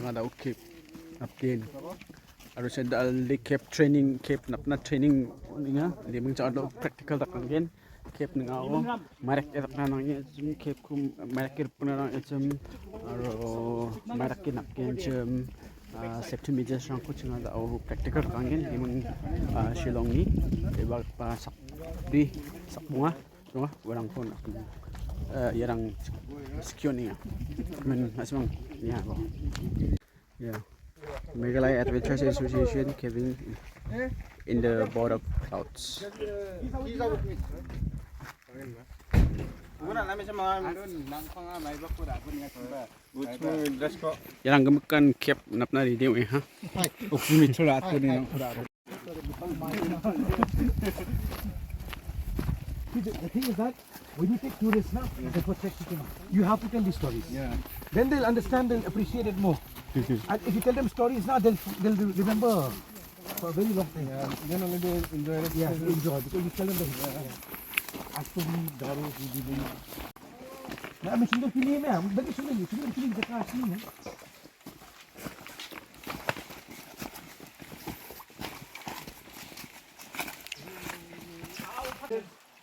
ngada ukip napkin aru sa dal di cap training cap napna training ninga di mung cha do practical tak ngen cap ninga o marak etak na nang zum cap kum marak ir puna nang echem aru marak ki napkin chem safety measures rang ko chinga da o practical kangen di mung shillong ni ebak pa sak di sak bunga bunga warang pon yarang skioning men asmang ya bo yeah Meghalaya Adventures Association caving in the border clouds. Yang gemekan cap napna di dia ha. Oximeter atau ni nang pura. The thing is that when you take tourists now, the first you have to tell these stories. Yeah. Then they'll understand, they'll appreciate it more. And if you tell them stories now, they'll remember for a very long time. Yeah. Then only they enjoy it. Yeah, they enjoy because you tell them the history. Actually, Daru, Bidi. Now, I'm sure feeling me. I'm very sure you feeling the car scene.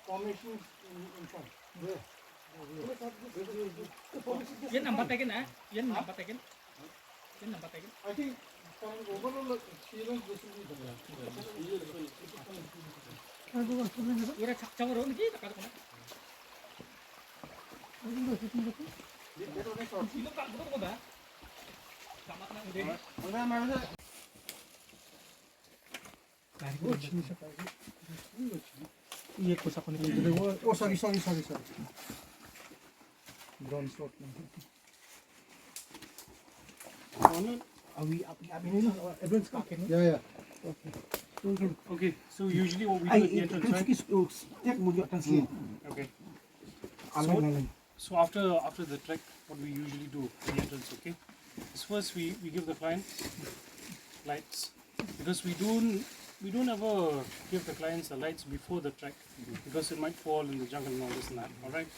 Formation in front. Yeah. Yan number taken eh? Yan number taken. Yan number taken. I think from overall experience, this will be better. Ira chakchang ro ni kita kada kona. Sino ka buto ko ba? Damat na ude. Iya, ko sa ko ni. Oh, sorry. Drone shot. Are we up in everyone's talking? Yeah. Okay, so usually what we do at the entrance, right? Okay. So after the trek, what we usually do at the entrance, okay, is first we give the clients lights, because we don't ever give the clients the lights before the trek, because it might fall in the jungle and all this and that. All right.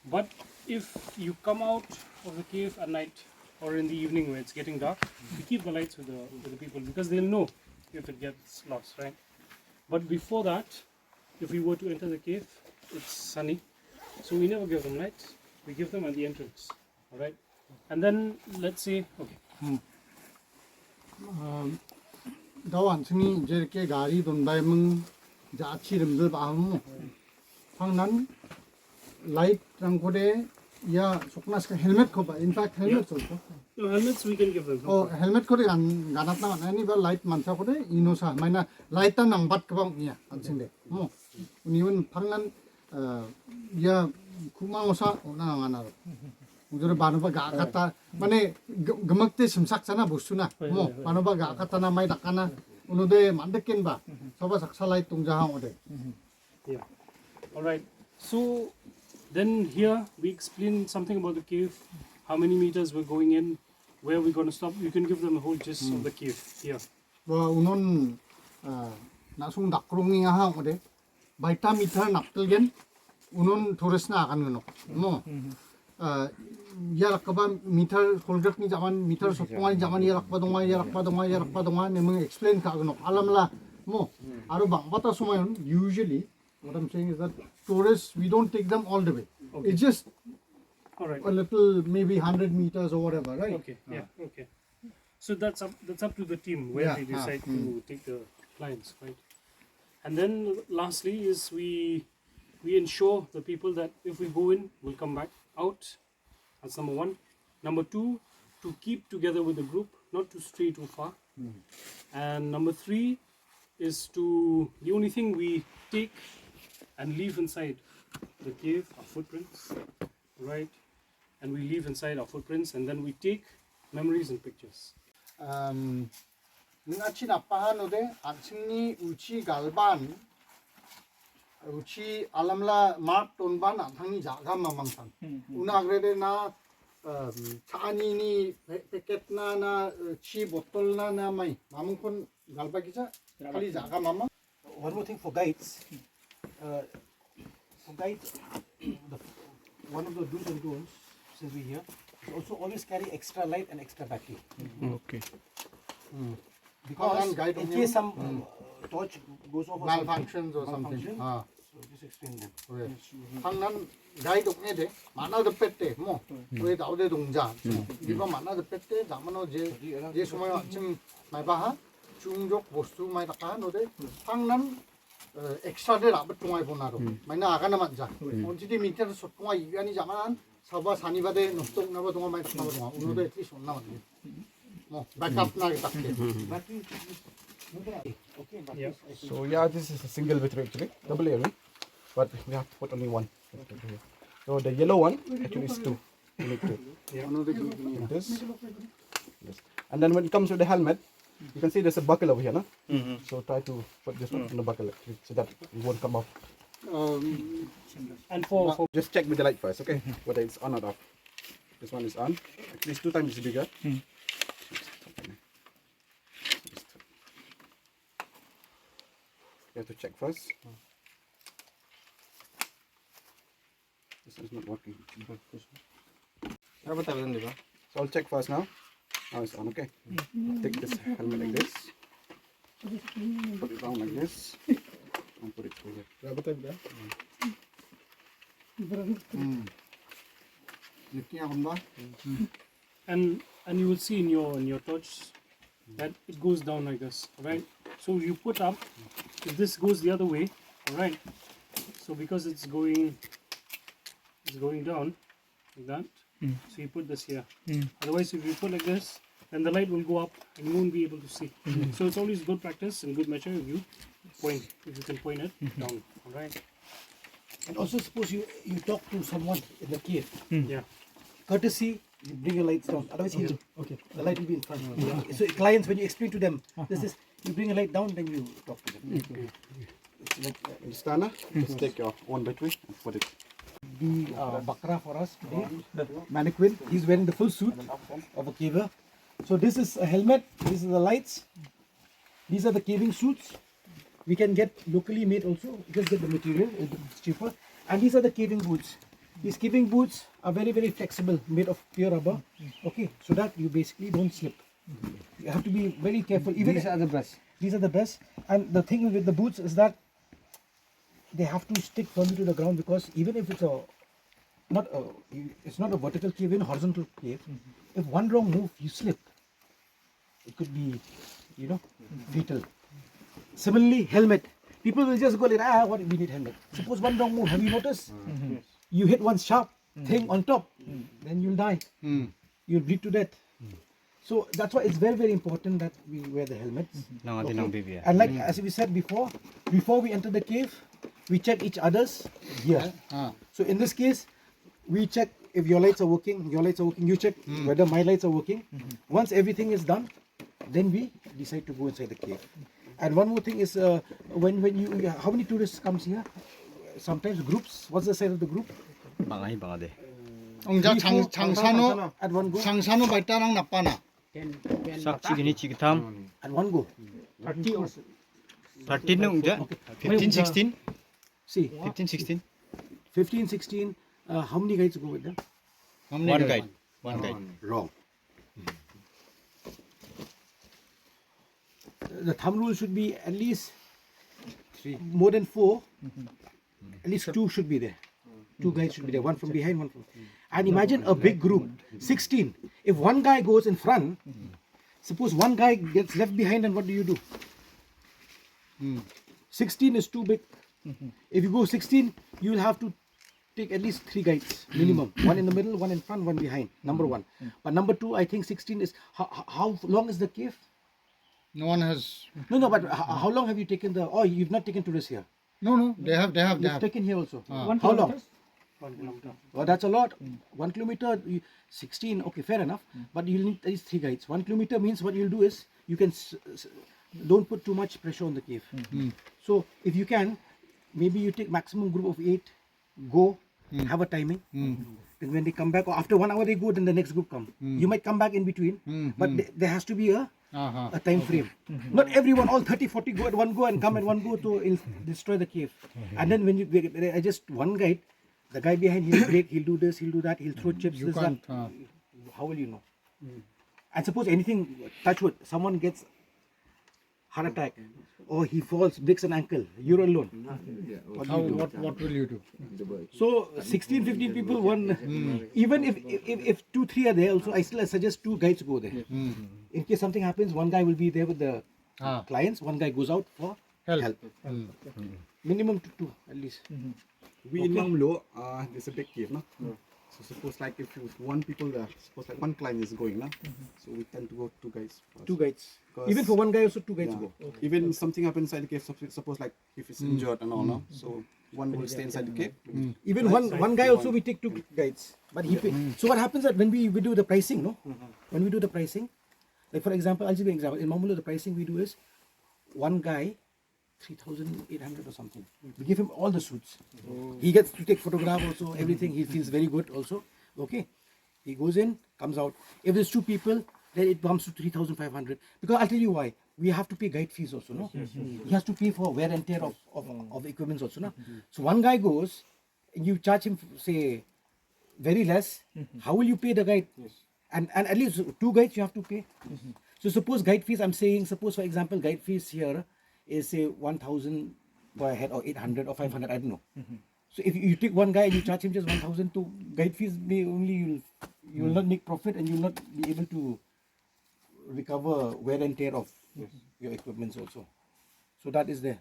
But if you come out of the cave at night or in the evening where it's getting dark, we keep the lights with the people, because they'll know if it gets lost, right? But before that, if we were to enter the cave, it's sunny, so we never give them lights. We give them at the entrance, all right? And then let's say, okay. 다완 승이 이렇게 가리 돈바이문 자치름들 바무 황난 라이트 랑고데 야 속나스가 헬멧 커버 in fact helmet also No, helmets we can give them. oh helmet 코데 안 가났나 아니 바 라이트 만사 코데 이노사 마이나 라이트 낭 받그방 이야 안신데 뭐 우니는 황난 야 구마오사 오나 하나 우저를 바노바 가갔다 만에 금막대 심삭잖아 보수나 뭐 바노바 가갔다나 마이 닦아나 오늘데 만들긴 봐 저바 작살라이 동자항 오데 Yeah. All right. So then here we explain something about the cave, how many meters we're going in, where we're going to stop. You can give them a whole gist of the cave here. 뭐 우는 나송 닭그롱이 항 오데 바이타 미터 납들겐 우는 도레스나 아간 거노 뭐 yarakaba meter holder ni zaman meter sopongan zaman yarakba nemang explain ka gano alamla mo aro bata sumayon usually what I'm saying is that tourists we don't take them all the way. It's just All right. a little maybe 100 meters or whatever, right? Okay. Yeah. Okay. So that's up to the team where Yeah, they decide to take the clients, right? And then lastly is we ensure the people that if we go in, we'll come back out. That's number one. Number two, to keep together with the group, not to stray too far. And number three is the only thing we take and leave inside the cave, our footprints, right? And we leave inside our footprints, and then we take memories and pictures. Ngachi napahanode atsingni uchi galban uchi alamla mark tonban athangni jaga mamangsan unagrede na chani ni packet na chi bottle na mai mamungkon galba kisa kali jaga mama. One more thing for guides. One of the do's and don'ts, since we're here, So also always carry extra light and extra battery. Okay. Because guide in only case some torch goes off or Malfunctions or something. malfunction, Ah. so just explain them. 왜? 방난 가이드 옥네데 만나도 뺐대 뭐왜 나오대 동자 이거 만나도 뺐대 자만어 제 সময় 지금 말봐 중족 বস্তু মাই রাখা নদে 방난 엑스트라데 라브 동아이 보나로 마이나 아가나 맞자 언지디 미터 소통아 이간이 자만 사바 사니바데 노스톡 나바 동아 마이 나바 동아 오늘도 애틀리스 온나 맞네 뭐 백업 나게 딱게 Battery, okay, battery. So yeah, this is a single battery actually, double layer, but we have to put only one. So the yellow one actually is two. You need two. Like this. And then when it comes to the helmet, you can see there's a buckle over here, no? So try to put this one in the buckle actually, so that it won't come off. And for Just check with the light first, okay? Whether it's on or off. This one is on. Actually, it's 2 times bigger. You have to check first. This is not working. So I'll check first now. Now it's on, okay? Take this helmet like this. Put it down like this. And put it over here. and you will see in your torch that it goes down like this, right? So you put up, if this goes the other way, all right? So because it's going down like that, so you put this here. Otherwise, if you put like this, then the light will go up and you won't be able to see. So it's always good practice and good measure if you can point it down, all right? And also suppose you talk to someone in the cave. Yeah. Courtesy, you bring your lights down. Otherwise, okay, the light will be in front. So clients, when you explain to them, this is, you bring a light down, then you talk to them. It's like Understand? Just take your one battery and put it. the Bakra for us today, the mannequin. He's wearing the full suit of a caver. So this is a helmet, these are the lights, these are the caving suits. We can get locally made also, just get the material, it's cheaper. And these are the caving boots. These caving boots are very, very flexible, made of pure rubber, okay, so that you basically don't slip. You have to be very careful. Even these are the best. These are the best. And the thing with the boots is that they have to stick firmly to the ground, because even if it's not a vertical cave, in horizontal cave, if one wrong move, you slip. It could be, fatal. Similarly, helmet. People will just go like, what we need helmet. Suppose one wrong move, have you noticed? You hit one sharp thing on top, then you'll die. You'll bleed to death. So that's why it's very, very important that we wear the helmets. Okay? And like as we said before we enter the cave, we check each other's gear. So in this case, we check if your lights are working, you check whether my lights are working. Once everything is done, then we decide to go inside the cave. And one more thing is, when you, how many tourists comes here? Sometimes groups. What's the size of the group? ongja 장산호 At one go. 장산호 발달랑 나빠나 At one go. 30 or 13 ungja 15 16 See, 15 16 15, 16. How many guys go with them? one guide wrong The thumb rule should be at least more than 4. At least 2 should be there. 2 guys should be there. One from behind, one from. And imagine a big group, 16. If one guy goes in front, suppose one guy gets left behind, and what do you do? 16 is too big. If you go 16, you will have to take at least 3 guides minimum. One in the middle, one in front, one behind. Number 1. But number 2, I think 16 is. How long is the cave? no one has No, but how long have you taken the? Oh, you've not taken tourists here. no they have You've taken here also. 1 How long? 1 kilometer. Well, that's a lot. 1 kilometer, 16. Okay, fair enough. But you'll need at least 3 guides. 1 kilometer means what you'll do is you can don't put too much pressure on the cave. So if you can, maybe you take maximum group of 8. Go, have a timing. And when they come back, or after 1 hour they go, then the next group come. You might come back in between, but there has to be a time frame. Not everyone, all 30, 40 go at one go and come at one go to destroy the cave. And then when you just one guide, the guy behind, he'll break, he'll do this, he'll do that, he'll throw chips, you this, can't that. how will you know? And suppose anything, touch wood, someone gets heart attack or he falls, breaks an ankle, you're alone. What will you do? So 16, 15 people, one, even if 2, 3 are there also, I still suggest 2 guides go there. In case something happens, one guy will be there with the clients, one guy goes out for help. Minimum 2 at least. We in Manglo, there's a big cave, no? So suppose like if one people there, suppose like one client is going, no? So we tend to go 2 guys first. 2 guides. 'Cause- Even for one guy also 2 guides Yeah. go. Even something happens inside the cave, suppose like if it's injured and all, no? So one will stay inside the cave. Even one guy also we take 2 guides. But he pay. So what happens that when we do the pricing, no? When we do the pricing, like for example, I'll give you an example. In Mamulo, the pricing we do is one guy 3,800 or something. We give him all the suits. He gets to take photograph also, everything. He feels very good also. Okay. He goes in, comes out. If there's 2 people, then it comes to 3,500. Because I'll tell you why. We have to pay guide fees also, no? He has to pay for wear and tear of equipment also, no? So one guy goes, and you charge him, say, very less. How will you pay the guide? And at least 2 guides you have to pay. So suppose guide fees, I'm saying, suppose for example, guide fees here is say 1,000 per head or 800 or 500, I don't know. So if you take one guy and you charge him just 1,000 to guide fees, may only you will not make profit and you will not be able to recover wear and tear of your equipments also. So that is there.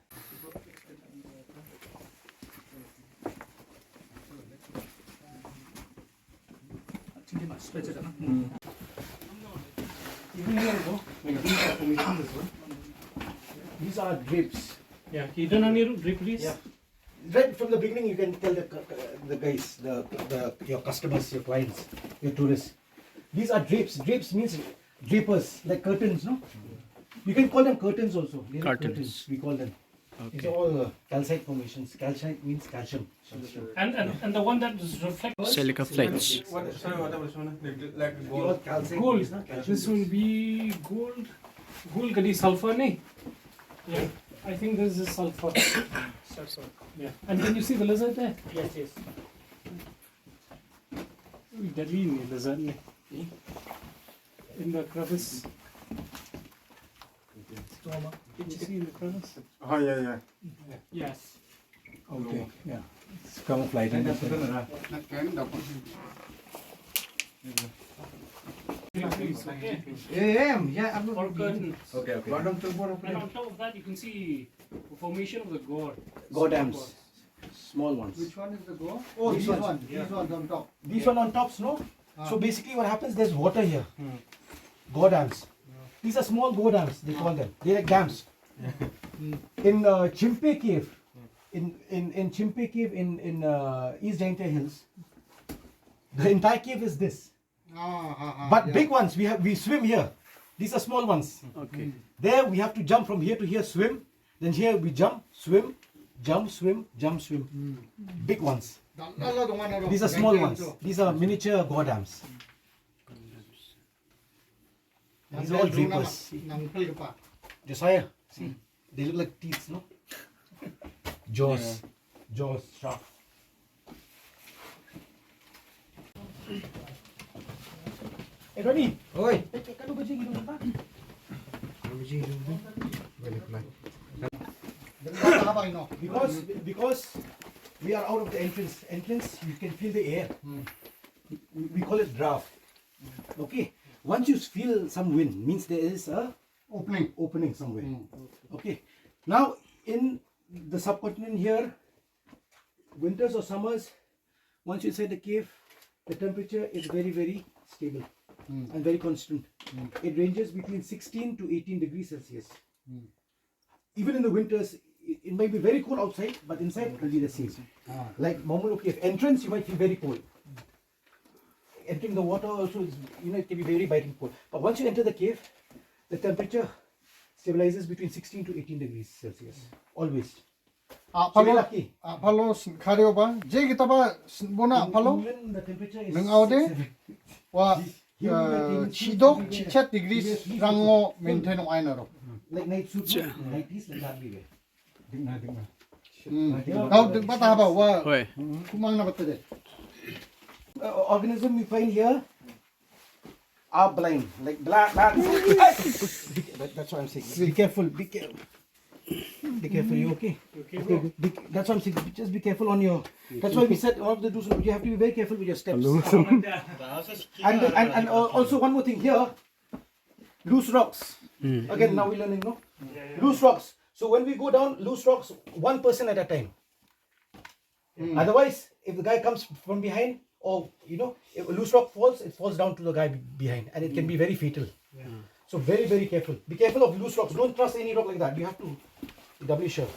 These are drapes. Yeah, kita na ni drip please. Yeah. Right from the beginning, you can tell the guys, your customers, your clients, your tourists. These are drapes. Drapes means drapers, like curtains, no? You can call them curtains also. These are curtains, we call them. These are all calcite formations. Calcite means calcium. And the one that is reflect Silica plates. All calcite. gold. is, no? Calcium. This will be gold. Gold kadi sulfur ne? Yeah. I think this is sulfur. Yeah. And can you see the lizard there? Yes, yes. Deadly ne lizard ne? In the crevice. Can you see in the crevice? Oh, yeah. Yes. Okay, yeah. It's camouflage. Okay. Yeah, Or curtains. Okay. And on top of that, you can see the formation of the gourd. Godams. Small ones. Which one is the go? Oh, These these ones. one. These ones on top. These one on tops, no? So basically what happens, there's water here. Godams. These are small godams, they call them. They're like dams. In Chimpe Cave, in Chimpe Cave in East Jaintia Hills, the entire cave is this. But big ones, we swim here. These are small ones. Okay. There we have to jump from here to here, swim. Then here we jump, swim, jump, swim, jump, swim. Big ones. These are small ones. These are miniature godams. These are all drapers. Josiah, see, they look like teeth, no? Jaws, sharp. Hey, Ronnie. Oi. Kalau baju hidung apa? Because we are out of the entrance. You can feel the air. We call it draft. Okay. Once you feel some wind, means there is a opening somewhere. Okay. Now in the subcontinent here, winters or summers, once you inside the cave, the temperature is very, very stable and very constant. It ranges between 16 to 18 degrees Celsius. Even in the winters, it might be very cold outside, but inside it will be the same. Like Mamulo Cave entrance, you might feel very cold. Entering the water also is, it can be very biting cold. But once you enter the cave, the temperature stabilizes between 16 to 18 degrees Celsius. Always. Apalo, karyo ba? Je kita ba bona apalo? England, the temperature is Nang aude? 7. Wa chidok chichet degrees rango maintain ng ainaro. Like night suit, night piece, like that we wear. Kau bata ba wa Oi. kumang na bata de. Organism we find here are blind. Like that's what I'm saying. Be careful. Be careful. Be careful. You okay? Okay. That's what I'm saying. Just be careful on your. That's why we said one of the do's. You have to be very careful with your steps. And also one more thing here. Loose rocks. Again, now we're learning, no? Loose rocks. So when we go down, loose rocks, one person at a time. Otherwise, if the guy comes from behind, or if a loose rock falls, it falls down to the guy behind, and it can be very fatal. So very, very careful. Be careful of loose rocks. Don't trust any rock like that. You have to be doubly sure.